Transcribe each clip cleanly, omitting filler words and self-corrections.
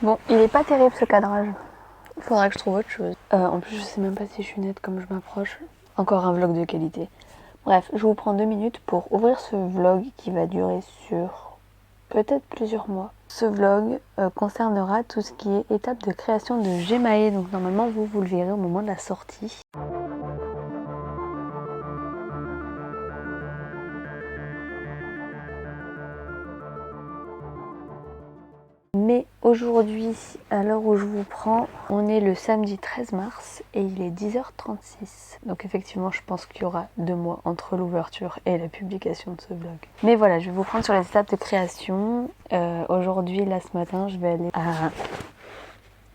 Bon, il est pas terrible ce cadrage. Il faudra que je trouve autre chose. En plus, je sais même pas si je suis nette comme je m'approche. Encore un vlog de qualité. Bref, je vous prends 2 minutes pour ouvrir ce vlog qui va durer sur peut-être plusieurs mois. Ce vlog concernera tout ce qui est étape de création de Gemae. Donc normalement, vous le verrez au moment de la sortie. Mais aujourd'hui, à l'heure où je vous prends, on est le samedi 13 mars et il est 10h36. Donc effectivement, je pense qu'il y aura 2 mois entre l'ouverture et la publication de ce vlog. Mais voilà, je vais vous prendre sur les étapes de création. Aujourd'hui, là ce matin, je vais aller à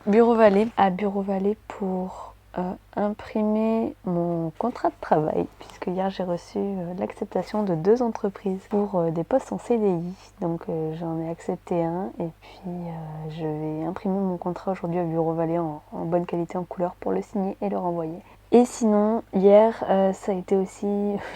Bureau Vallée pour imprimer mon contrat de travail, puisque hier j'ai reçu l'acceptation de 2 entreprises pour des postes en CDI. Donc j'en ai accepté un et puis je vais imprimer mon contrat aujourd'hui à Bureau Vallée en bonne qualité, en couleur, pour le signer et le renvoyer. Et sinon, hier, ça a été aussi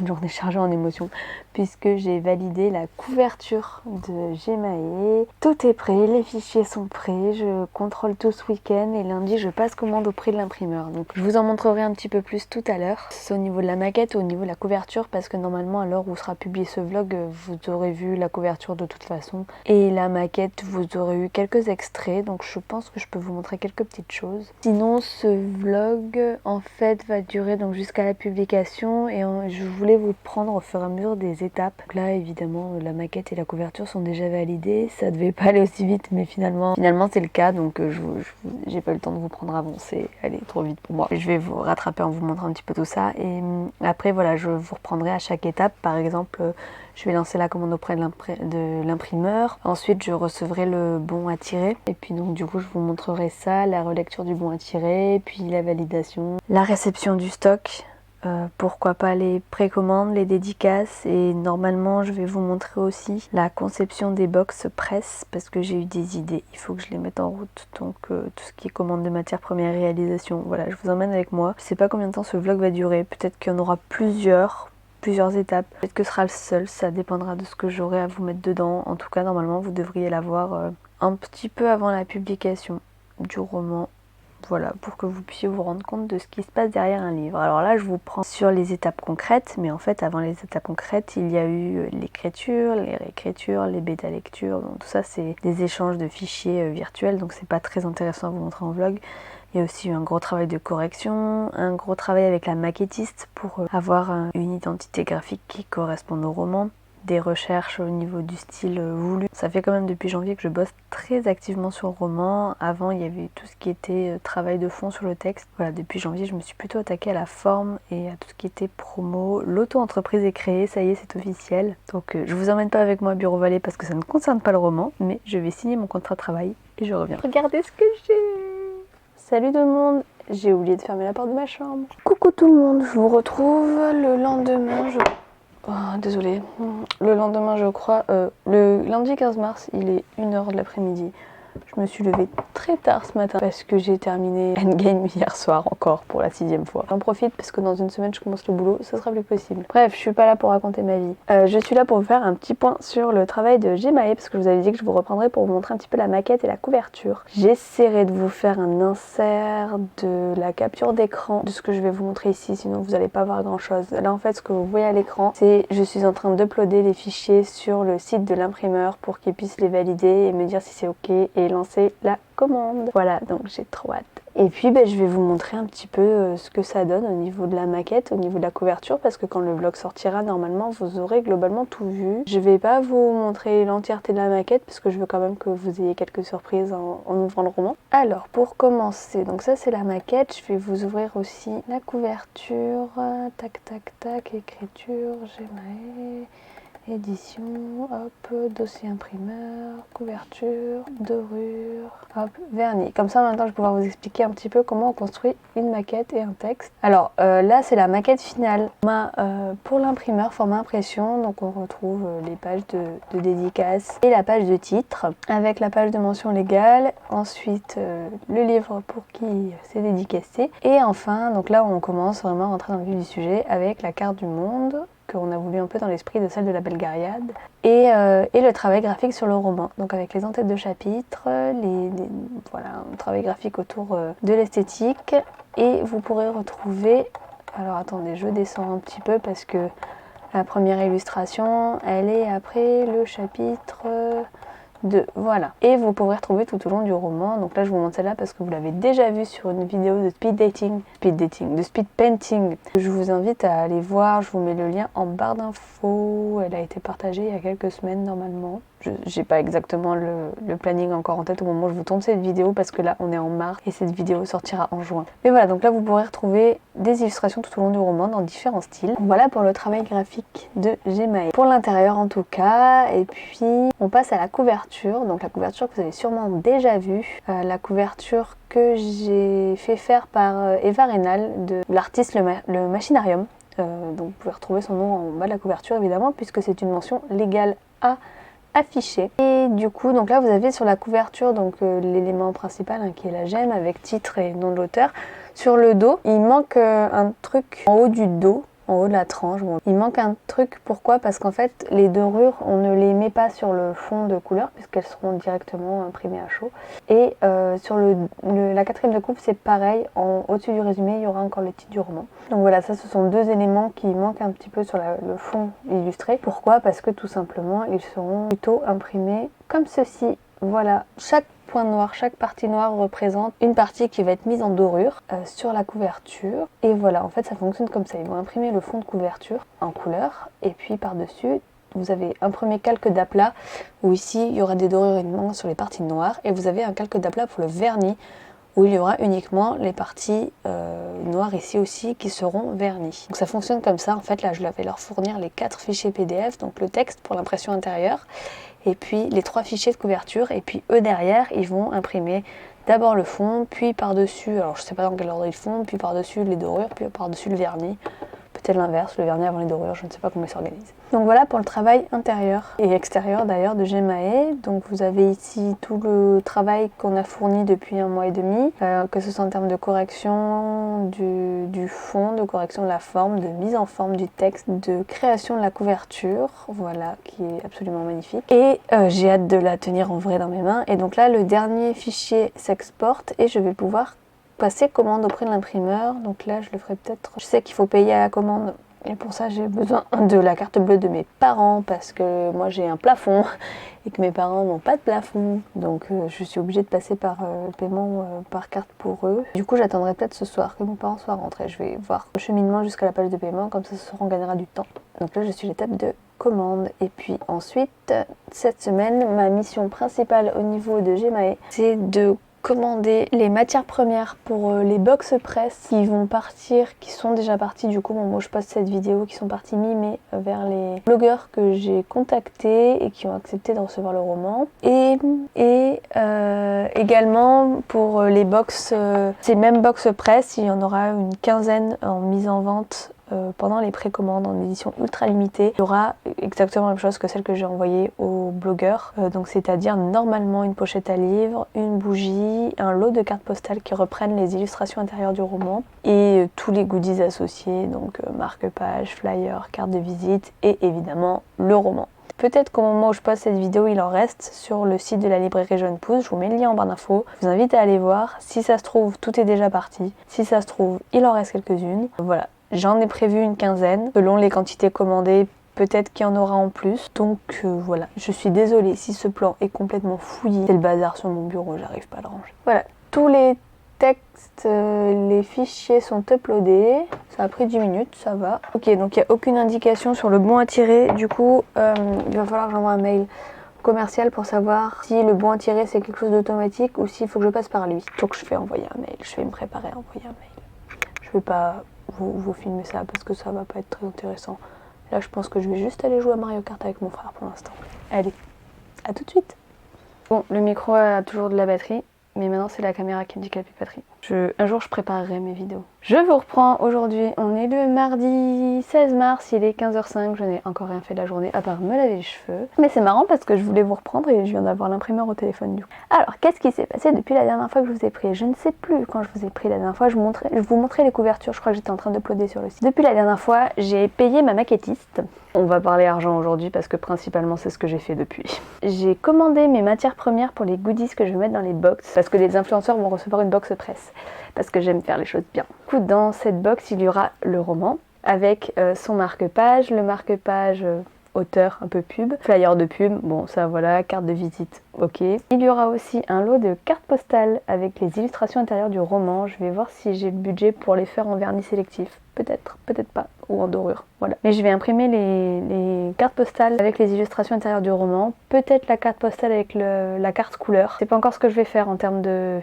une journée chargée en émotions, puisque j'ai validé la couverture de Gemae. Tout est prêt, les fichiers sont prêts, je contrôle tout ce week-end et lundi, je passe commande auprès de l'imprimeur. Donc je vous en montrerai un petit peu plus tout à l'heure. C'est au niveau de la maquette, au niveau de la couverture, parce que normalement, à l'heure où sera publié ce vlog, vous aurez vu la couverture de toute façon. Et la maquette, vous aurez eu quelques extraits, donc je pense que je peux vous montrer quelques petites choses. Sinon, ce vlog, en fait, va durer donc jusqu'à la publication et je voulais vous prendre au fur et à mesure des étapes. Donc là évidemment la maquette et la couverture sont déjà validées, ça devait pas aller aussi vite mais finalement c'est le cas, donc j'ai pas eu le temps de vous prendre avant, c'est allé trop vite pour moi. Je vais vous rattraper en vous montrant un petit peu tout ça et après voilà, je vous reprendrai à chaque étape. Par exemple, je vais lancer la commande auprès de l'imprimeur. Ensuite, je recevrai le bon à tirer. Et puis donc du coup, je vous montrerai ça, la relecture du bon à tirer, puis la validation, la réception du stock. Pourquoi pas les précommandes, les dédicaces, et normalement je vais vous montrer aussi la conception des box presse parce que j'ai eu des idées, il faut que je les mette en route. Donc tout ce qui est commande de matières premières, réalisation, voilà, je vous emmène avec moi. Je sais pas combien de temps ce vlog va durer, peut-être qu'il y en aura plusieurs étapes, peut-être que ce sera le seul, ça dépendra de ce que j'aurai à vous mettre dedans. En tout cas normalement vous devriez l'avoir un petit peu avant la publication du roman. Voilà, pour que vous puissiez vous rendre compte de ce qui se passe derrière un livre. Alors là, je vous prends sur les étapes concrètes, mais en fait, avant les étapes concrètes, il y a eu l'écriture, les réécritures, les bêta-lectures. Donc tout ça, c'est des échanges de fichiers virtuels, donc c'est pas très intéressant à vous montrer en vlog. Il y a aussi eu un gros travail de correction, un gros travail avec la maquettiste pour avoir une identité graphique qui corresponde au roman. Des recherches au niveau du style voulu. Ça fait quand même depuis janvier que je bosse très activement sur le roman. Avant, il y avait tout ce qui était travail de fond sur le texte. Voilà, depuis janvier, je me suis plutôt attaquée à la forme et à tout ce qui était promo. L'auto-entreprise est créée, ça y est, c'est officiel. Donc je vous emmène pas avec moi à Bureau Vallée parce que ça ne concerne pas le roman, mais je vais signer mon contrat de travail et je reviens. Regardez ce que j'ai! Salut tout le monde! J'ai oublié de fermer la porte de ma chambre. Coucou tout le monde, je vous retrouve le lendemain. Oh, désolée. Le lendemain, je crois, le lundi 15 mars, il est 1h de l'après-midi. Je me suis levée très tard ce matin parce que j'ai terminé Endgame hier soir encore pour la 6e fois. J'en profite parce que dans une semaine je commence le boulot, ce sera plus possible. Bref, je suis pas là pour raconter ma vie. Je suis là pour vous faire un petit point sur le travail de Gemae parce que je vous avais dit que je vous reprendrais pour vous montrer un petit peu la maquette et la couverture. J'essaierai de vous faire un insert de la capture d'écran de ce que je vais vous montrer ici, sinon vous n'allez pas voir grand chose. Là en fait ce que vous voyez à l'écran, c'est je suis en train d'uploader les fichiers sur le site de l'imprimeur pour qu'il puisse les valider et me dire si c'est ok et lancer la commande. Voilà, donc j'ai trop hâte. Et puis je vais vous montrer un petit peu ce que ça donne au niveau de la maquette, au niveau de la couverture, parce que quand le vlog sortira, normalement vous aurez globalement tout vu. Je vais pas vous montrer l'entièreté de la maquette parce que je veux quand même que vous ayez quelques surprises en ouvrant le roman. Alors pour commencer, donc ça c'est la maquette, je vais vous ouvrir aussi la couverture, tac tac tac, écriture, Gemae, édition, hop, dossier imprimeur, couverture, dorure, hop, vernis. Comme ça maintenant je vais pouvoir vous expliquer un petit peu comment on construit une maquette et un texte. Alors là c'est la maquette finale. Pour l'imprimeur, format impression, donc on retrouve les pages de dédicace et la page de titre avec la page de mention légale, ensuite le livre pour qui c'est dédicacé et enfin donc là on commence vraiment à rentrer dans le vif du sujet avec la carte du monde qu'on a voulu un peu dans l'esprit de celle de La Belle Gaillarde, et le travail graphique sur le roman, donc avec les en-têtes de chapitres, voilà, un travail graphique autour de l'esthétique, et vous pourrez retrouver, alors attendez, je descends un petit peu parce que la première illustration, elle est après le chapitre 2, voilà. Et vous pourrez retrouver tout au long du roman, donc là je vous montre celle-là parce que vous l'avez déjà vue sur une vidéo de de speed painting. Je vous invite à aller voir, je vous mets le lien en barre d'infos, elle a été partagée il y a quelques semaines normalement. J'ai pas exactement le planning encore en tête au moment où je vous tourne cette vidéo parce que là on est en mars et cette vidéo sortira en juin. Mais voilà, donc là vous pourrez retrouver des illustrations tout au long du roman dans différents styles. Voilà pour le travail graphique de Gemae. Pour l'intérieur en tout cas, et puis on passe à la couverture. Donc la couverture que vous avez sûrement déjà vue, la couverture que j'ai fait faire par Eva Reynal de l'artiste le Machinarium. Donc vous pouvez retrouver son nom en bas de la couverture évidemment puisque c'est une mention légale à affiché. Et du coup, donc là vous avez sur la couverture donc l'élément principal hein, qui est la gemme avec titre et nom de l'auteur. Sur le dos, il manque un truc en haut du dos, en haut de la tranche. Bon, il manque un truc, pourquoi? Parce qu'en fait les dorures, on ne les met pas sur le fond de couleur puisqu'elles seront directement imprimées à chaud. Et sur la quatrième de coupe, c'est pareil, au-dessus du résumé, il y aura encore le titre du roman. Donc voilà, ça ce sont deux éléments qui manquent un petit peu sur le fond illustré. Pourquoi? Parce que tout simplement, ils seront plutôt imprimés comme ceci. Voilà, chaque point noir, chaque partie noire représente une partie qui va être mise en dorure sur la couverture. Et voilà, en fait ça fonctionne comme ça. Ils vont imprimer le fond de couverture en couleur et puis par-dessus, vous avez un premier calque d'aplat où ici il y aura des dorures uniquement sur les parties noires et vous avez un calque d'aplat pour le vernis où il y aura uniquement les parties noires ici aussi qui seront vernies. Donc ça fonctionne comme ça. En fait là je vais leur fournir les 4 fichiers PDF, donc le texte pour l'impression intérieure et puis les 3 fichiers de couverture et puis eux derrière ils vont imprimer d'abord le fond, puis par-dessus, alors je sais pas dans quel ordre ils font, puis par-dessus les dorures, puis par-dessus le vernis. Peut-être l'inverse, le vernis avant les dorures, je ne sais pas comment ils s'organisent. Donc voilà pour le travail intérieur et extérieur d'ailleurs de Gemae. Donc vous avez ici tout le travail qu'on a fourni depuis 1 mois et demi, que ce soit en termes de correction du fond, de correction de la forme, de mise en forme du texte, de création de la couverture, voilà, qui est absolument magnifique. Et j'ai hâte de la tenir en vrai dans mes mains. Et donc là, le dernier fichier s'exporte et je vais pouvoir passer commande auprès de l'imprimeur. Donc là je le ferai peut-être, je sais qu'il faut payer à la commande et pour ça j'ai besoin de la carte bleue de mes parents parce que moi j'ai un plafond et que mes parents n'ont pas de plafond, donc je suis obligée de passer par paiement par carte pour eux. Du coup j'attendrai peut-être ce soir que mes parents soient rentrés, je vais voir le cheminement jusqu'à la page de paiement, comme ça on gagnera du temps. Donc là je suis à l'étape de commande et puis ensuite cette semaine ma mission principale au niveau de Gemae c'est de commander les matières premières pour les box press qui vont partir, qui sont déjà partis du coup au moment où je poste cette vidéo, qui sont partis mi-mai vers les blogueurs que j'ai contactés et qui ont accepté de recevoir le roman. Et également pour les box, ces mêmes box press, il y en aura une quinzaine en mise en vente pendant les précommandes en édition ultra limitée. Il y aura exactement la même chose que celle que j'ai envoyée aux blogueurs, donc c'est-à-dire normalement une pochette à livre, une bougie, un lot de cartes postales qui reprennent les illustrations intérieures du roman et tous les goodies associés, donc marque-page, flyer, carte de visite et évidemment le roman. Peut-être qu'au moment où je poste cette vidéo, il en reste sur le site de la librairie Jeune Pousse. Je vous mets le lien en barre d'infos. Je vous invite à aller voir. Si ça se trouve, tout est déjà parti. Si ça se trouve, il en reste quelques-unes. Voilà. J'en ai prévu une quinzaine. Selon les quantités commandées, peut-être qu'il y en aura en plus. Donc voilà. Je suis désolée si ce plan est complètement fouillé. C'est le bazar sur mon bureau, j'arrive pas à le ranger. Voilà. Tous les textes, les fichiers sont uploadés. Ça a pris 10 minutes, ça va. Ok, donc il n'y a aucune indication sur le bon à tirer. Du coup, il va falloir que j'envoie un mail commercial pour savoir si le bon à tirer c'est quelque chose d'automatique ou s'il faut que je passe par lui. Donc je vais envoyer un mail. Je vais me préparer à envoyer un mail. Je vais pas vous filmer ça parce que ça va pas être très intéressant. Là, je pense que je vais juste aller jouer à Mario Kart avec mon frère pour l'instant. Allez, à tout de suite. Bon, le micro a toujours de la batterie. Mais maintenant c'est la caméra qui me dit qu'elle n'a plus de batterie. Un jour je préparerai mes vidéos. Je vous reprends aujourd'hui, on est le mardi 16 mars, il est 15h05, je n'ai encore rien fait de la journée à part me laver les cheveux. Mais c'est marrant parce que je voulais vous reprendre et je viens d'avoir l'imprimeur au téléphone du coup. Alors, qu'est-ce qui s'est passé depuis la dernière fois que je vous ai pris? Je ne sais plus quand je vous ai pris la dernière fois, je vous montrais les couvertures, je crois que j'étais en train d'uploader sur le site. Depuis la dernière fois, j'ai payé ma maquettiste. On va parler argent aujourd'hui parce que principalement c'est ce que j'ai fait depuis. J'ai commandé mes matières premières pour les goodies que je vais mettre dans les box parce que les influenceurs vont recevoir une box presse parce que j'aime faire les choses bien. Du coup, dans cette box, il y aura le roman avec son marque-page, le marque-page auteur un peu pub, flyer de pub, bon ça voilà, carte de visite, ok. Il y aura aussi un lot de cartes postales avec les illustrations intérieures du roman. Je vais voir si j'ai le budget pour les faire en vernis sélectif. Peut-être, peut-être pas, ou en dorure, voilà. Mais je vais imprimer les cartes postales avec les illustrations intérieures du roman, peut-être la carte postale avec la carte couleur. C'est pas encore ce que je vais faire en termes de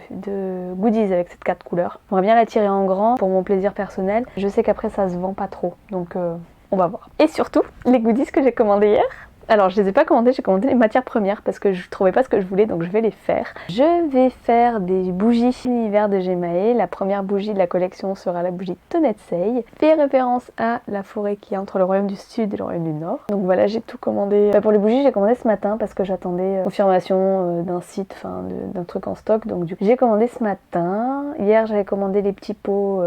goodies avec cette carte couleur. J'aimerais bien la tirer en grand pour mon plaisir personnel. Je sais qu'après ça se vend pas trop, donc on va voir. Et surtout, les goodies que j'ai commandés hier. Alors je les ai pas commandés, j'ai commandé les matières premières parce que je trouvais pas ce que je voulais, donc je vais les faire. Je vais faire des bougies l'univers de Gemae. La première bougie de la collection sera la bougie Tonetsei, fait référence à la forêt qui est entre le royaume du sud et le royaume du nord. Donc voilà, j'ai tout commandé. Pour les bougies, j'ai commandé ce matin parce que j'attendais confirmation d'un site, enfin d'un truc en stock. Donc du coup, j'ai commandé ce matin. Hier, j'avais commandé les petits pots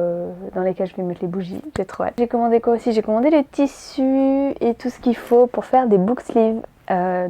dans lesquels je vais mettre les bougies. J'ai trop hâte. J'ai commandé quoi aussi? J'ai commandé le tissu et tout ce qu'il faut pour faire des book sleeves.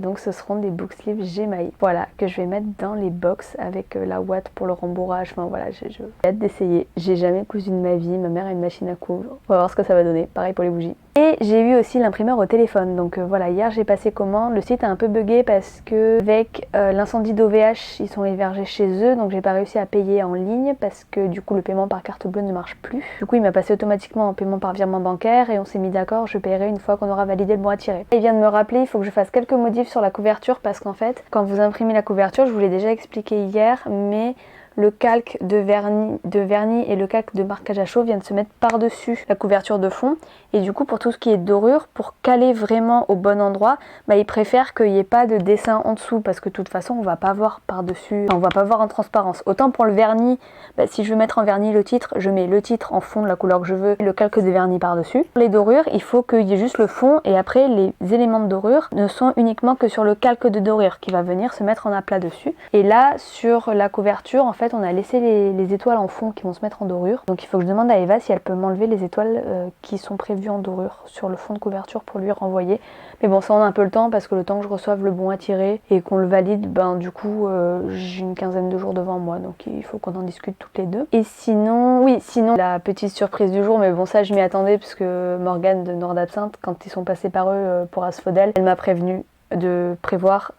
Donc ce seront des book sleeves Gemae, voilà, que je vais mettre dans les box avec la ouate pour le rembourrage. Enfin voilà, j'ai hâte d'essayer. J'ai jamais cousu de ma vie, ma mère a une machine à coudre. On va voir ce que ça va donner, pareil pour les bougies. Et j'ai eu aussi l'imprimeur au téléphone, donc voilà, hier j'ai passé commande. Le site a un peu bugué parce que avec l'incendie d'OVH, ils sont hébergés chez eux, donc j'ai pas réussi à payer en ligne parce que du coup le paiement par carte bleue ne marche plus. Du coup il m'a passé automatiquement en paiement par virement bancaire et on s'est mis d'accord, je paierai une fois qu'on aura validé le bon à tirer. Il vient de me rappeler, il faut que je fasse quelques modifs sur la couverture parce qu'en fait, quand vous imprimez la couverture, je vous l'ai déjà expliqué hier, mais le calque de vernis et le calque de marquage à chaud viennent se mettre par-dessus la couverture de fond. Et du coup, pour tout ce qui est dorure, pour caler vraiment au bon endroit, bah, ils préfèrent qu'il n'y ait pas de dessin en dessous parce que de toute façon, on va pas voir par-dessus, on va pas voir en transparence. Autant pour le vernis, bah, si je veux mettre en vernis le titre, je mets le titre en fond de la couleur que je veux et le calque de vernis par-dessus. Pour les dorures, il faut qu'il y ait juste le fond et après, les éléments de dorure ne sont uniquement que sur le calque de dorure qui va venir se mettre en aplat dessus. Et là, sur la couverture, en fait, on a laissé les étoiles en fond qui vont se mettre en dorure. Donc il faut que je demande à Eva si elle peut m'enlever les étoiles qui sont prévues en dorure sur le fond de couverture pour lui renvoyer. Mais bon, ça on a un peu le temps parce que le temps que je reçoive le bon à tirer et qu'on le valide, ben du coup j'ai une quinzaine de jours devant moi, donc il faut qu'on en discute toutes les deux. Et sinon, oui, sinon la petite surprise du jour, mais bon ça je m'y attendais parce que Morgane de Nord d'Absinthe, quand ils sont passés par eux pour Asphodel, elle m'a prévenu de prévoir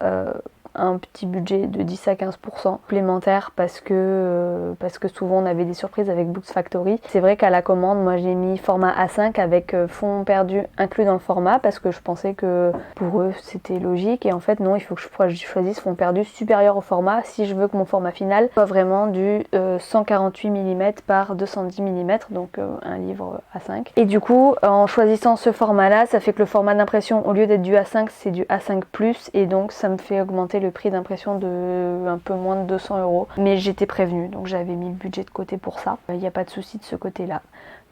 un petit budget de 10 à 15% supplémentaire parce que souvent on avait des surprises avec Books Factory. C'est vrai qu'à la commande, moi j'ai mis format A5 avec fond perdu inclus dans le format parce que je pensais que pour eux c'était logique et en fait non, il faut que je choisisse fond perdu supérieur au format si je veux que mon format final soit vraiment du 148 mm par 210 mm, donc un livre A5. Et du coup, en choisissant ce format là, ça fait que le format d'impression au lieu d'être du A5, c'est du A5+, et donc ça me fait augmenter le prix d'impression de un peu moins de 200 €. Mais j'étais prévenue, donc j'avais mis le budget de côté pour ça. Il n'y a pas de souci de ce côté-là.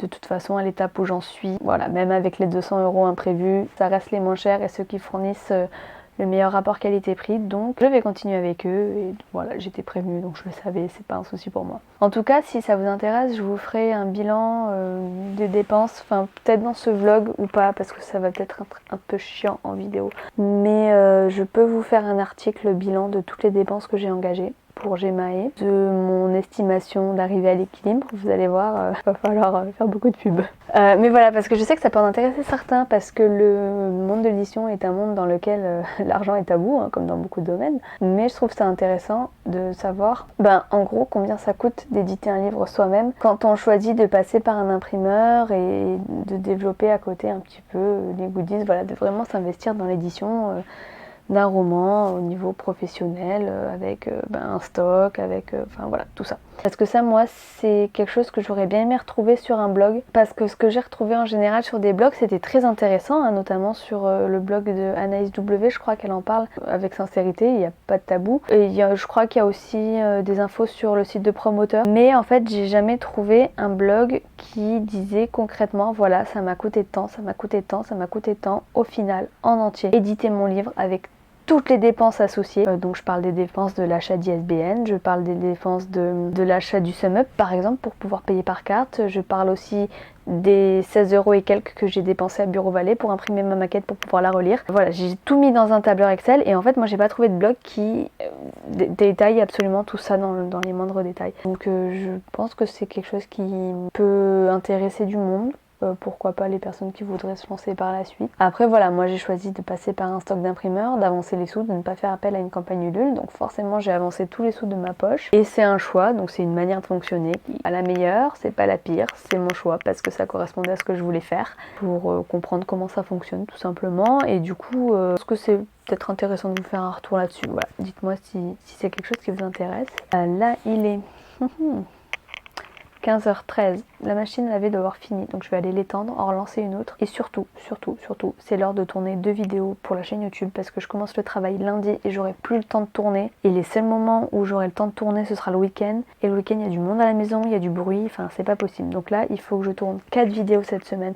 De toute façon, à l'étape où j'en suis, voilà, même avec les 200 € imprévus, ça reste les moins chers et ceux qui fournissent le meilleur rapport qualité-prix, donc je vais continuer avec eux et voilà, j'étais prévenue donc je le savais, c'est pas un souci pour moi. En tout cas, si ça vous intéresse, je vous ferai un bilan des dépenses, enfin peut-être dans ce vlog ou pas parce que ça va peut-être être un peu chiant en vidéo, mais je peux vous faire un article bilan de toutes les dépenses que j'ai engagées pour Gemae, de mon estimation d'arriver à l'équilibre. Vous allez voir, va falloir faire beaucoup de pub. Mais voilà, parce que je sais que ça peut en intéresser certains, parce que le monde de l'édition est un monde dans lequel l'argent est tabou, hein, comme dans beaucoup de domaines. Mais je trouve ça intéressant de savoir, en gros, combien ça coûte d'éditer un livre soi-même, quand on choisit de passer par un imprimeur et de développer à côté un petit peu les goodies, voilà, de vraiment s'investir dans l'édition d'un roman au niveau professionnel avec un stock, avec enfin voilà tout ça. Parce que ça, moi, c'est quelque chose que j'aurais bien aimé retrouver sur un blog. Parce que ce que j'ai retrouvé en général sur des blogs, c'était très intéressant, hein, notamment sur le blog de Anaïs W, je crois qu'elle en parle avec sincérité, il n'y a pas de tabou. Et je crois qu'il y a aussi des infos sur le site de promoteur. Mais en fait, j'ai jamais trouvé un blog qui disait concrètement, voilà, ça m'a coûté tant, ça m'a coûté tant, ça m'a coûté tant, au final, en entier. Éditer mon livre avec toutes les dépenses associées, donc je parle des dépenses de l'achat d'ISBN, je parle des dépenses de l'achat du SumUp par exemple pour pouvoir payer par carte, je parle aussi des 16 € et quelques que j'ai dépensé à Bureau Vallée pour imprimer ma maquette pour pouvoir la relire. Voilà, j'ai tout mis dans un tableur Excel et en fait moi j'ai pas trouvé de blog qui détaille absolument tout ça dans les moindres détails. Donc je pense que c'est quelque chose qui peut intéresser du monde. Pourquoi pas les personnes qui voudraient se lancer par la suite. Après voilà, moi j'ai choisi de passer par un stock d'imprimeurs, d'avancer les sous, de ne pas faire appel à une campagne Ulule, donc forcément j'ai avancé tous les sous de ma poche et c'est un choix, donc c'est une manière de fonctionner qui pas la meilleure, c'est pas la pire, c'est mon choix parce que ça correspondait à ce que je voulais faire pour comprendre comment ça fonctionne tout simplement et du coup je pense que c'est peut-être intéressant de vous faire un retour là-dessus. Voilà, dites-moi si c'est quelque chose qui vous intéresse. Là il est 15h13, la machine à laver doit avoir fini, donc je vais aller l'étendre, en relancer une autre. Et surtout, c'est l'heure de tourner 2 vidéos pour la chaîne YouTube parce que je commence le travail lundi et j'aurai plus le temps de tourner. Et les seuls moments où j'aurai le temps de tourner, ce sera le week-end. Et le week-end, il y a du monde à la maison, il y a du bruit, enfin c'est pas possible. Donc là, il faut que je tourne 4 vidéos cette semaine.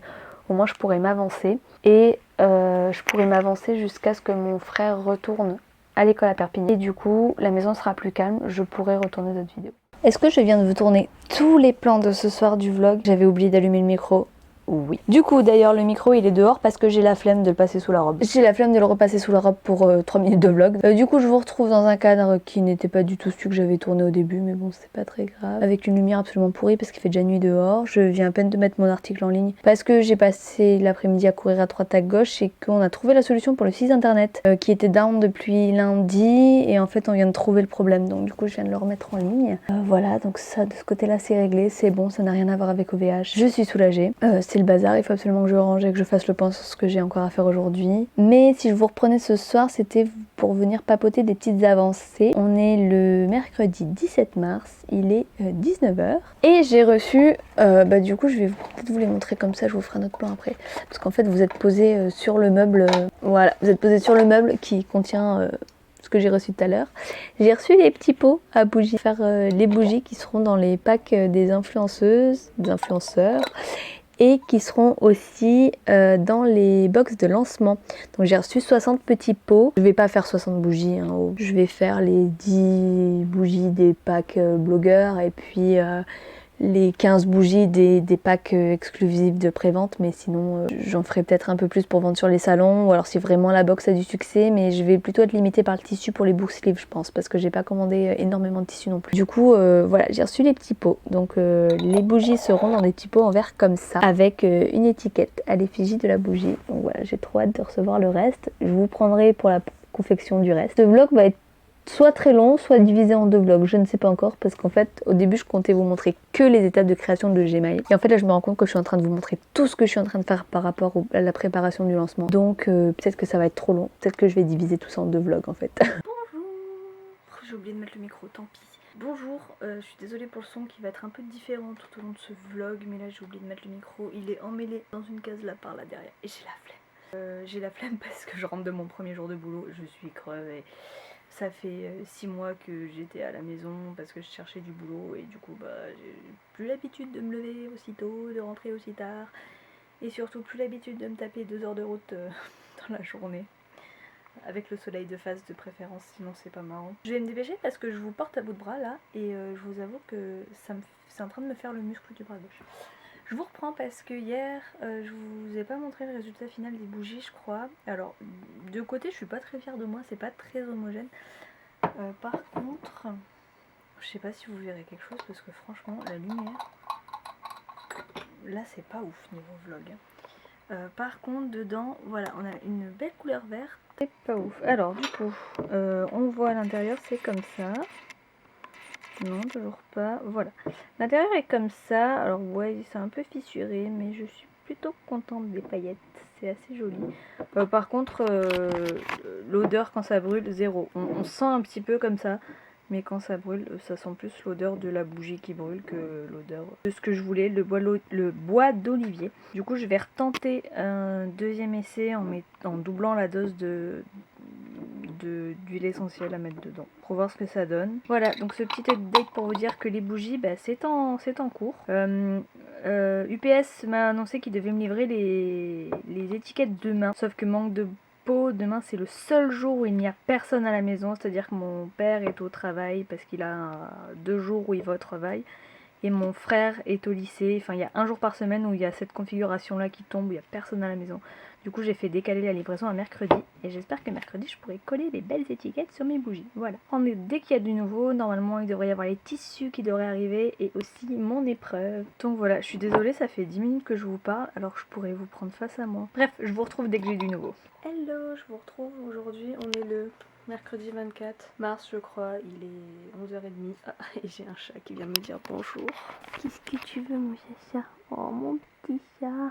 Au moins, je pourrai m'avancer. Et je pourrai m'avancer jusqu'à ce que mon frère retourne à l'école à Perpignan. Et du coup, la maison sera plus calme, je pourrai retourner d'autres vidéos. Est-ce que je viens de vous tourner tous les plans de ce soir du vlog? J'avais oublié d'allumer le micro. Oui. Du coup, d'ailleurs, le micro il est dehors parce que j'ai la flemme de le passer sous la robe. J'ai la flemme de le repasser sous la robe pour 3 minutes de vlog. Du coup, je vous retrouve dans un cadre qui n'était pas du tout celui que j'avais tourné au début, mais bon, c'est pas très grave. Avec une lumière absolument pourrie parce qu'il fait déjà nuit dehors. Je viens à peine de mettre mon article en ligne parce que j'ai passé l'après-midi à courir à droite à gauche et qu'on a trouvé la solution pour le site internet qui était down depuis lundi et en fait, on vient de trouver le problème. Donc, du coup, je viens de le remettre en ligne. Voilà, donc ça, de ce côté-là, c'est réglé. C'est bon, ça n'a rien à voir avec OVH. Je suis soulagée. C'est le bazar, il faut absolument que je range et que je fasse le point sur ce que j'ai encore à faire aujourd'hui. Mais si je vous reprenais ce soir, c'était pour venir papoter des petites avancées. On est le mercredi 17 mars, il est 19h. Et j'ai reçu, du coup je vais peut-être vous les montrer comme ça, je vous ferai un autre plan après. Parce qu'en fait vous êtes posé sur le meuble, voilà, vous êtes posé sur le meuble qui contient... ce que j'ai reçu tout à l'heure. J'ai reçu les petits pots à bougies, faire les bougies qui seront dans les packs des influenceuses, des influenceurs et qui seront aussi dans les box de lancement. Donc j'ai reçu 60 petits pots. Je vais pas faire 60 bougies, hein. Je vais faire les 10 bougies des packs blogueurs et puis les 15 bougies des packs exclusifs de prévente, mais sinon j'en ferai peut-être un peu plus pour vendre sur les salons ou alors si vraiment la box a du succès, mais je vais plutôt être limitée par le tissu pour les book sleeves je pense parce que j'ai pas commandé énormément de tissu non plus. Du coup voilà, j'ai reçu les petits pots, donc les bougies seront dans des petits pots en verre comme ça avec une étiquette à l'effigie de la bougie. Donc voilà, j'ai trop hâte de recevoir le reste. Je vous prendrai pour la confection du reste. Ce vlog va être soit très long, soit divisé en 2 vlogs, je ne sais pas encore parce qu'en fait au début je comptais vous montrer que les étapes de création de Gmail et en fait là je me rends compte que je suis en train de vous montrer tout ce que je suis en train de faire par rapport à la préparation du lancement, donc peut-être que ça va être trop long, peut-être que je vais diviser tout ça en 2 vlogs en fait. Bonjour, j'ai oublié de mettre le micro, tant pis. Bonjour, je suis désolée pour le son qui va être un peu différent tout au long de ce vlog, mais là j'ai oublié de mettre le micro, il est emmêlé dans une case là par là derrière et j'ai la flemme. J'ai la flemme parce que je rentre de mon premier jour de boulot, je suis crevée. Ça fait 6 mois que j'étais à la maison parce que je cherchais du boulot et du coup j'ai plus l'habitude de me lever aussitôt, de rentrer aussi tard et surtout plus l'habitude de me taper 2 heures de route dans la journée avec le soleil de face de préférence, sinon c'est pas marrant. Je vais me dépêcher parce que je vous porte à bout de bras là et je vous avoue que c'est en train de me faire le muscle du bras gauche. Je vous reprends parce que hier je vous ai pas montré le résultat final des bougies je crois. Alors de côté je suis pas très fière de moi, c'est pas très homogène. Par contre, je sais pas si vous verrez quelque chose parce que franchement la lumière, là c'est pas ouf niveau vlog. Par contre dedans, voilà, on a une belle couleur verte. C'est pas ouf. Alors du coup, on voit à l'intérieur c'est comme ça. Non, toujours pas. Voilà. L'intérieur est comme ça. Alors ouais, c'est un peu fissuré, mais je suis plutôt contente des paillettes. C'est assez joli. Par contre, l'odeur quand ça brûle, zéro. On sent un petit peu comme ça. mais quand ça brûle, ça sent plus l'odeur de la bougie qui brûle que l'odeur de ce que je voulais, le bois d'olivier. Du coup, je vais retenter un deuxième essai en doublant la dose d'huile essentielle à mettre dedans pour voir ce que ça donne. Voilà, donc ce petit update pour vous dire que les bougies, c'est en cours. UPS m'a annoncé qu'il devait me livrer les étiquettes demain, sauf que manque de peau, demain c'est le seul jour où il n'y a personne à la maison, c'est-à-dire que mon père est au travail parce qu'il a 2 jours où il va au travail. Et mon frère est au lycée, enfin il y a un jour par semaine où il y a cette configuration là qui tombe, où il n'y a personne à la maison. Du coup j'ai fait décaler la livraison à mercredi et j'espère que mercredi je pourrai coller les belles étiquettes sur mes bougies. Voilà. Dès qu'il y a du nouveau, normalement il devrait y avoir les tissus qui devraient arriver et aussi mon épreuve. Donc voilà, je suis désolée, ça fait 10 minutes que je vous parle alors que je pourrais vous prendre face à moi. Bref, je vous retrouve dès que j'ai du nouveau. Hello, je vous retrouve aujourd'hui, on est le mercredi 24 mars je crois, il est 11h30. Ah, et j'ai un chat qui vient me dire bonjour. Qu'est-ce que tu veux mon chat? Oh mon petit chat.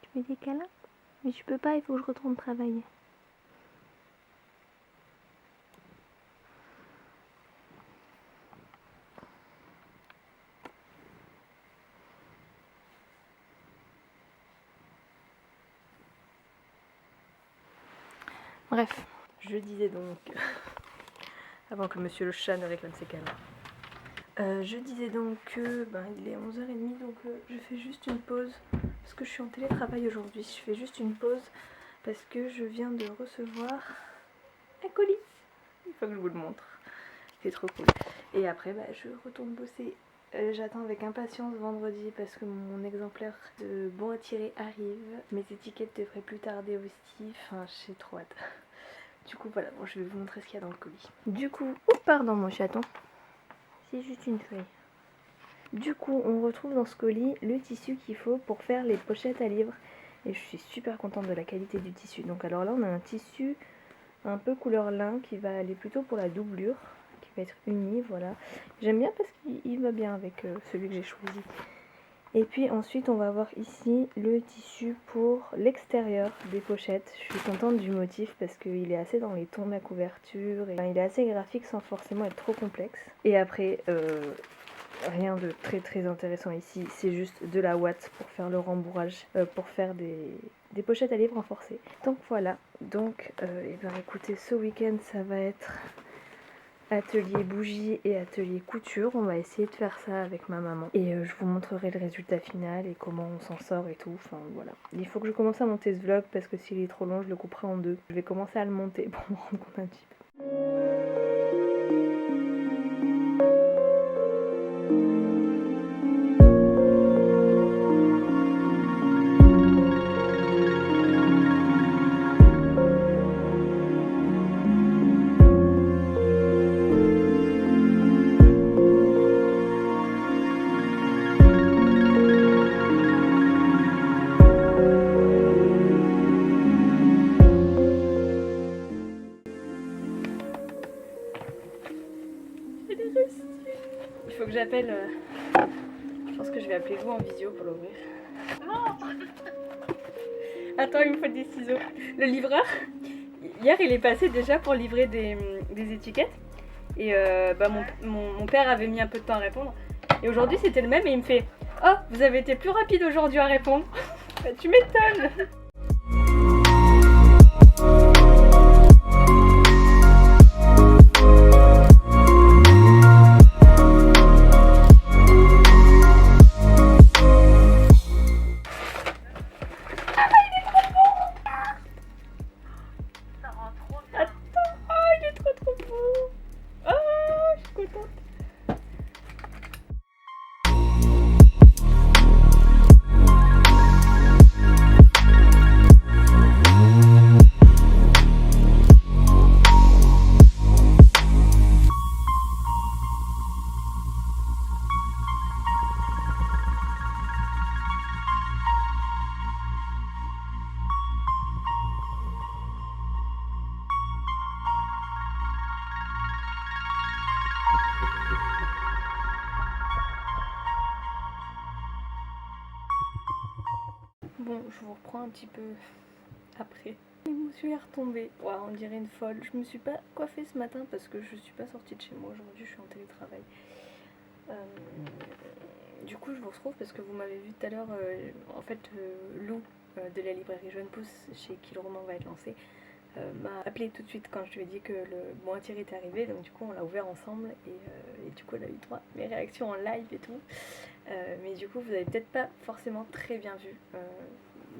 Tu veux des câlins? Mais je peux pas, il faut que je retourne travailler. Bref, je disais donc, avant que monsieur le chat ne réclame ses câlins, je disais donc que il est 11h30, donc je fais juste une pause, parce que je suis en télétravail aujourd'hui, je fais juste une pause, parce que je viens de recevoir un colis, il faut que je vous le montre, c'est trop cool. Et après je retourne bosser. J'attends avec impatience vendredi parce que mon exemplaire de bon à tirer arrive. Mes étiquettes devraient plus tarder aussi. Enfin, j'ai trop hâte. Du coup, voilà, bon, je vais vous montrer ce qu'il y a dans le colis. Du coup, oh pardon mon chaton. C'est juste une feuille. Du coup, on retrouve dans ce colis le tissu qu'il faut pour faire les pochettes à livres. Et je suis super contente de la qualité du tissu. Donc alors là, on a un tissu un peu couleur lin qui va aller plutôt pour la doublure. Va être uni, voilà. J'aime bien parce qu'il va bien avec celui que j'ai choisi. Et puis ensuite on va avoir ici le tissu pour l'extérieur des pochettes. Je suis contente du motif parce qu'il est assez dans les tons de la couverture et il est assez graphique sans forcément être trop complexe. Et après rien de très intéressant ici, c'est juste de la ouate pour faire le rembourrage, pour faire des pochettes à livres renforcées. Donc voilà, donc écoutez, ce week-end ça va être atelier bougie et atelier couture. On va essayer de faire ça avec ma maman et je vous montrerai le résultat final et comment on s'en sort et tout. Enfin voilà, il faut que je commence à monter ce vlog parce que s'il est trop long je le couperai en deux. Je vais commencer à le monter pour me rendre compte un petit peu. Il faut que j'appelle. Je pense que je vais appeler vous en visio pour l'ouvrir. Non. Attends, il me faut des ciseaux. Le livreur, hier il est passé déjà pour livrer des étiquettes. Et mon père avait mis un peu de temps à répondre. Et aujourd'hui c'était le même et il me fait: oh, vous avez été plus rapide aujourd'hui à répondre. Tu m'étonnes. je vous reprends un petit peu après. Je suis retombée. Wow, on dirait une folle. Je me suis pas coiffée ce matin parce que je suis pas sortie de chez moi aujourd'hui, je suis en télétravail. Du coup, je vous retrouve parce que vous m'avez vu tout à l'heure. En fait, Lou de la librairie Jeune Pousse, chez qui le roman va être lancé, m'a appelé tout de suite quand je lui ai dit que le bon à tirer était arrivé. Donc, du coup, on l'a ouvert ensemble et du coup, elle a eu droit à mes réactions en live et tout. Mais du coup, vous avez peut-être pas forcément très bien vu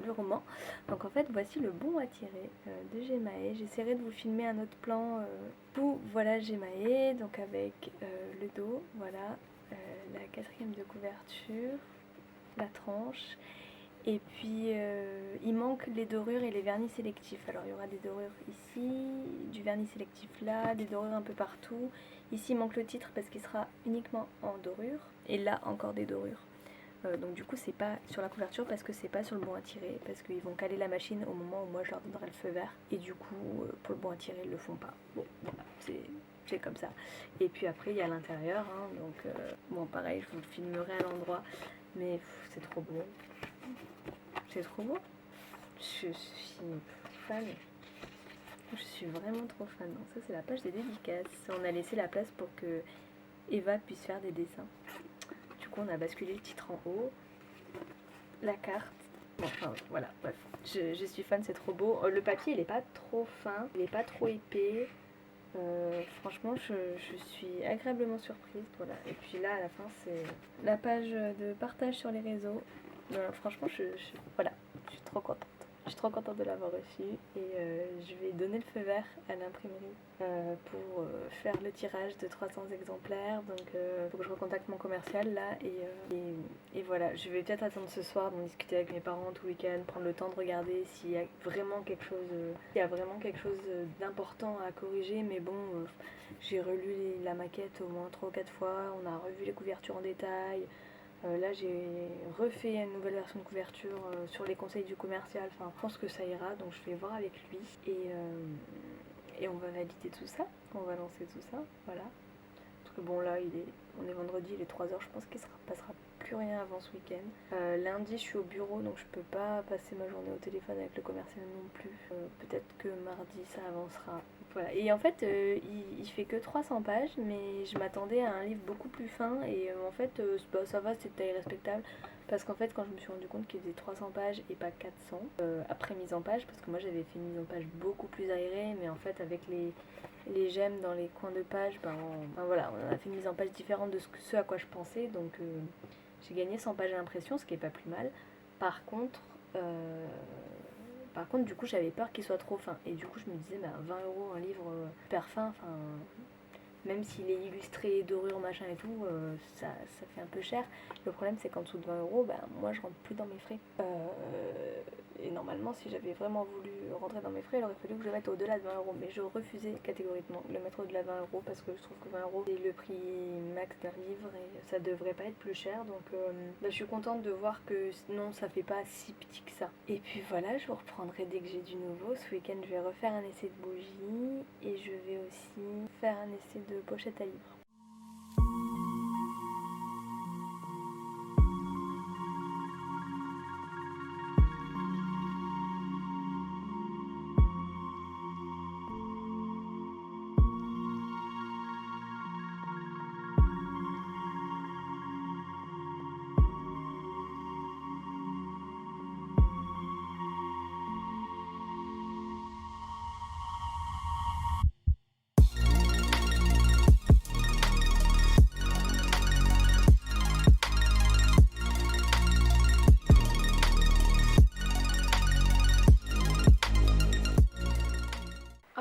le roman. Donc en fait, voici le bon à tirer de Gemae. J'essaierai de vous filmer un autre plan. Voilà Gemae, donc avec le dos, voilà, la quatrième de couverture, la tranche. Et puis il manque les dorures et les vernis sélectifs. Alors il y aura des dorures ici, du vernis sélectif là, des dorures un peu partout. Ici il manque le titre parce qu'il sera uniquement en dorure. Et là encore des dorures. Donc du coup c'est pas sur la couverture parce que c'est pas sur le bon à tirer, parce qu'ils vont caler la machine au moment où moi je leur donnerai le feu vert, et du coup pour le bon à tirer ils le font pas. Bon voilà, c'est comme ça. Et puis après il y a l'intérieur, hein, donc bon pareil je vous le filmerai à l'endroit, mais c'est trop beau. C'est trop beau. Je suis fan. Je suis vraiment trop fan. Donc ça c'est la page des dédicaces. On a laissé la place pour que Eva puisse faire des dessins. Du coup, on a basculé le titre en haut, la carte. Bon, enfin voilà, bref. Je suis fan, c'est trop beau. Le papier, il est pas trop fin, il est pas trop épais. Franchement, je suis agréablement surprise. Voilà. Et puis là, à la fin, c'est la page de partage sur les réseaux. Franchement, voilà, je suis trop contente. Je suis trop contente de l'avoir reçu et je vais donner le feu vert à l'imprimerie pour faire le tirage de 300 exemplaires. Donc il faut que je recontacte mon commercial là et voilà, je vais peut-être attendre ce soir d'en discuter avec mes parents tout le week-end, prendre le temps de regarder s'il y a vraiment quelque chose, d'important à corriger. Mais bon, j'ai relu la maquette au moins 3 ou 4 fois, on a revu les couvertures en détail. Là j'ai refait une nouvelle version de couverture sur les conseils du commercial, enfin je pense que ça ira, donc je vais voir avec lui et on va valider tout ça, on va lancer tout ça, voilà. Parce que bon là on est vendredi, il est 3h, je pense qu'il ne passera plus rien avant ce week-end. Lundi je suis au bureau donc je peux pas passer ma journée au téléphone avec le commercial non plus. Peut-être que mardi ça avancera. Voilà. Et en fait il fait que 300 pages mais je m'attendais à un livre beaucoup plus fin et en fait ça va, c'est de taille respectable. Parce qu'en fait quand je me suis rendu compte qu'il faisait 300 pages et pas 400 après mise en page, parce que moi j'avais fait une mise en page beaucoup plus aérée, mais en fait avec les gemmes dans les coins de page, voilà, on a fait une mise en page différente de ce à quoi je pensais, donc j'ai gagné 100 pages à l'impression, ce qui est pas plus mal. Par contre, du coup, j'avais peur qu'il soit trop fin, et du coup, je me disais, 20 € un livre super fin, enfin, même s'il est illustré, dorure, machin et tout, ça fait un peu cher. Le problème, c'est qu'en dessous de 20 €, moi, je rentre plus dans mes frais. Et normalement, si j'avais vraiment voulu rentrer dans mes frais, il aurait fallu que je le mette au-delà de 20 €. Mais je refusais catégoriquement de le mettre au-delà de 20 € parce que je trouve que 20 € c'est le prix max d'un livre et ça devrait pas être plus cher. Donc je suis contente de voir que non, ça fait pas si petit que ça. Et puis voilà, je vous reprendrai dès que j'ai du nouveau. Ce week-end, je vais refaire un essai de bougie et je vais aussi faire un essai de pochette à livres.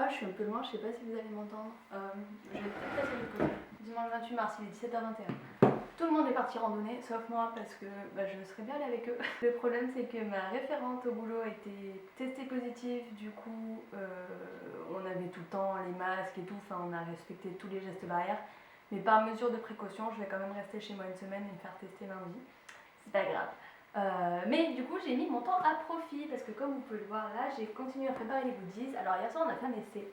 Je suis un peu loin, je sais pas si vous allez m'entendre. Je vais peut-être passer le code. Dimanche 28 mars, il est 17h21. Tout le monde est parti randonner, sauf moi parce que je serais bien allée avec eux. Le problème c'est que ma référente au boulot a été testée positive, du coup on avait tout le temps les masques et tout, enfin on a respecté tous les gestes barrières. Mais par mesure de précaution, je vais quand même rester chez moi une semaine et me faire tester lundi. C'est pas grave. Mais du coup j'ai mis mon temps à profit parce que comme vous pouvez le voir là, j'ai continué à préparer les goodies. Alors hier soir on a fait un essai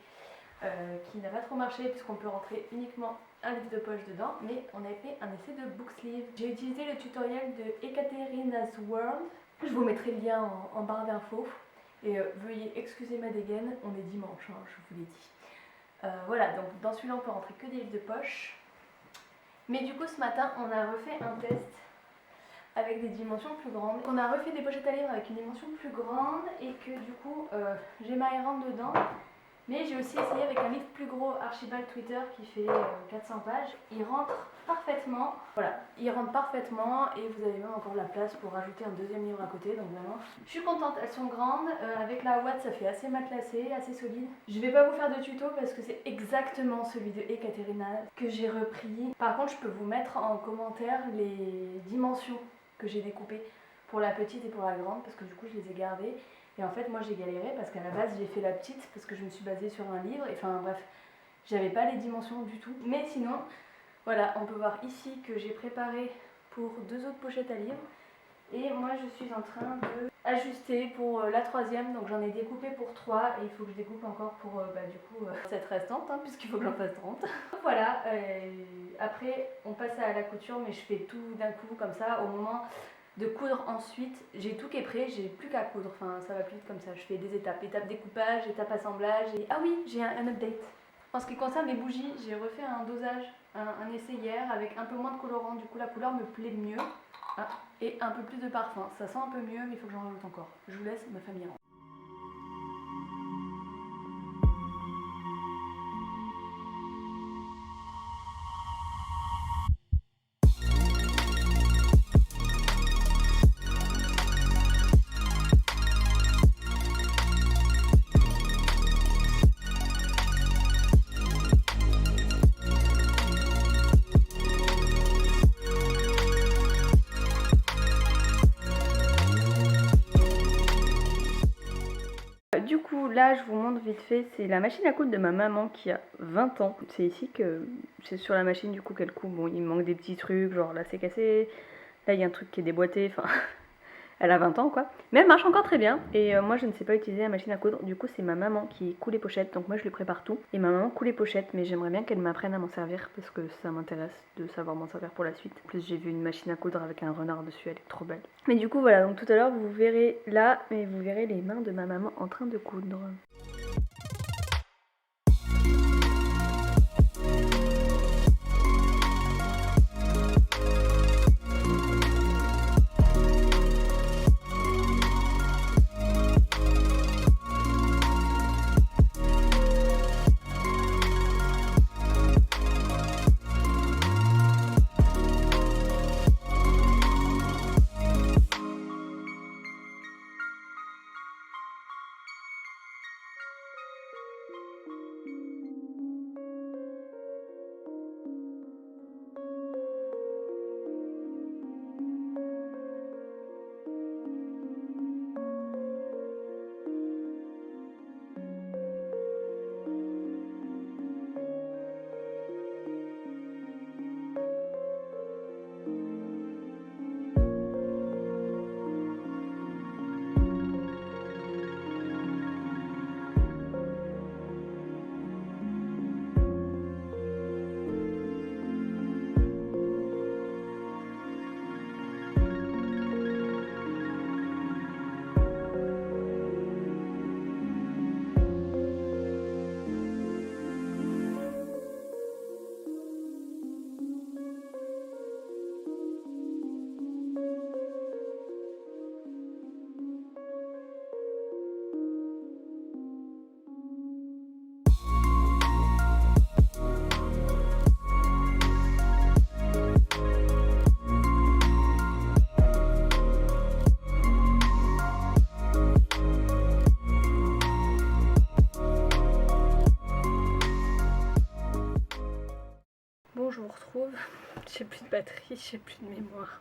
qui n'a pas trop marché puisqu'on peut rentrer uniquement un livre de poche dedans, mais on a fait un essai de book sleeve. J'ai utilisé le tutoriel de Ekaterina's World Je vous mettrai le lien en barre d'infos. Et veuillez excuser ma dégaine, on est dimanche, hein, je vous l'ai dit. Voilà, donc dans celui-là on peut rentrer que des livres de poche. Mais du coup ce matin on a refait un test avec des dimensions plus grandes. On a refait des pochettes à livres avec une dimension plus grande et que du coup j'ai ma R dedans. Mais j'ai aussi essayé avec un livre plus gros, Archibald Twitter, qui fait 400 pages. Il rentre parfaitement. Voilà, il rentre parfaitement et vous avez même encore la place pour rajouter un deuxième livre à côté. Donc vraiment, je suis contente. Elles sont grandes. Avec la ouate, ça fait assez matelassé, assez solide. Je vais pas vous faire de tuto parce que c'est exactement celui de Ekaterina que j'ai repris. Par contre, je peux vous mettre en commentaire les dimensions que j'ai découpées pour la petite et pour la grande parce que du coup, je les ai gardées. Et en fait, moi j'ai galéré parce qu'à la base j'ai fait la petite parce que je me suis basée sur un livre. Et enfin bref, j'avais pas les dimensions du tout. Mais sinon, voilà, on peut voir ici que j'ai préparé pour 2 autres pochettes à livres. Et moi je suis en train de ajuster pour la troisième. Donc j'en ai découpé pour 3 et il faut que je découpe encore pour cette restante hein, puisqu'il faut que j'en fasse 30. Voilà, après on passe à la couture mais je fais tout d'un coup comme ça au moment de coudre ensuite. J'ai tout qui est prêt, j'ai plus qu'à coudre, enfin ça va plus vite comme ça. Je fais des étapes, étape découpage, étape assemblage. Et... ah oui, j'ai un update. En ce qui concerne les bougies, j'ai refait un dosage, un essai hier avec un peu moins de colorant, du coup la couleur me plaît mieux. Ah, et un peu plus de parfum, ça sent un peu mieux mais il faut que j'en rajoute encore. Je vous laisse, ma famille rentre. Du coup, là, je vous montre vite fait, c'est la machine à coudre de ma maman qui a 20 ans. C'est ici que c'est sur la machine du coup qu'elle coud. Bon, il me manque des petits trucs, genre là c'est cassé, là il y a un truc qui est déboîté, enfin elle a 20 ans quoi. Mais elle marche encore très bien et moi je ne sais pas utiliser la machine à coudre. Du coup, c'est ma maman qui coud les pochettes, donc moi je lui prépare tout. Et ma maman coud les pochettes, mais j'aimerais bien qu'elle m'apprenne à m'en servir parce que ça m'intéresse de savoir m'en servir pour la suite. En plus, j'ai vu une machine à coudre avec un renard dessus, elle est trop belle. Mais du coup, voilà, donc tout à l'heure vous verrez là, mais vous verrez les mains de ma maman en train de coudre. Bon, je vous retrouve, j'ai plus de batterie, j'ai plus de mémoire.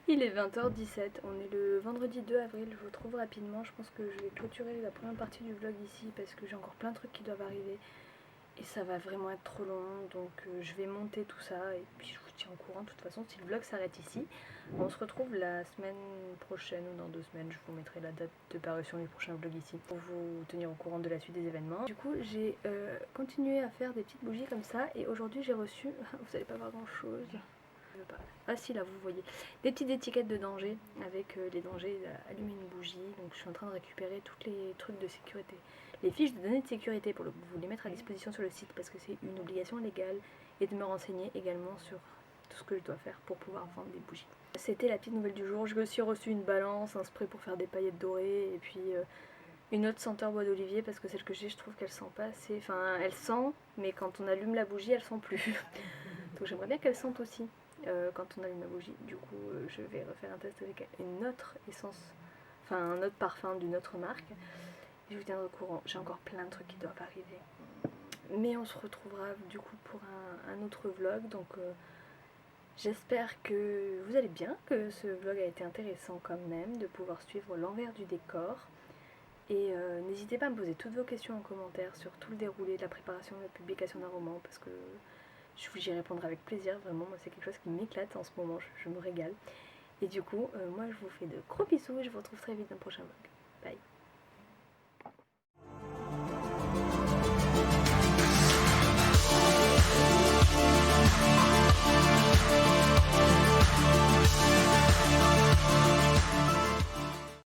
Il est 20h17, on est le vendredi 2 avril, je vous retrouve rapidement. Je pense que je vais clôturer la première partie du vlog ici parce que j'ai encore plein de trucs qui doivent arriver. Et ça va vraiment être trop long, donc je vais monter tout ça et puis je vous tiens au courant de toute façon si le vlog s'arrête ici. On se retrouve la semaine prochaine ou dans 2 semaines, je vous mettrai la date de parution du prochain vlog ici pour vous tenir au courant de la suite des événements. Du coup j'ai continué à faire des petites bougies comme ça et aujourd'hui j'ai reçu, vous allez pas voir grand chose, Je veux pas. Ah si, là vous voyez des petites étiquettes de danger avec les dangers d'allumer une bougie. Donc je suis en train de récupérer tous les trucs de sécurité, les fiches de données de sécurité pour vous les mettre à disposition sur le site parce que c'est une obligation légale, et de me renseigner également sur tout ce que je dois faire pour pouvoir vendre des bougies. C'était la petite nouvelle du jour. J'ai aussi reçu une balance, un spray pour faire des paillettes dorées et puis une autre senteur bois d'olivier parce que celle que j'ai, je trouve qu'elle sent pas assez. Enfin, elle sent, mais quand on allume la bougie, elle sent plus. Donc j'aimerais bien qu'elle sente aussi quand on allume la bougie. Du coup, je vais refaire un test avec une autre essence, enfin un autre parfum d'une autre marque. Je vous tiendrai au courant. J'ai encore plein de trucs qui doivent arriver. Mais on se retrouvera du coup pour un autre vlog. Donc j'espère que vous allez bien, que ce vlog a été intéressant quand même, de pouvoir suivre l'envers du décor. Et n'hésitez pas à me poser toutes vos questions en commentaire sur tout le déroulé de la préparation de la publication d'un roman, parce que j'y répondrai avec plaisir, vraiment, moi c'est quelque chose qui m'éclate en ce moment, je me régale. Et du coup, moi je vous fais de gros bisous et je vous retrouve très vite dans le prochain vlog. Bye.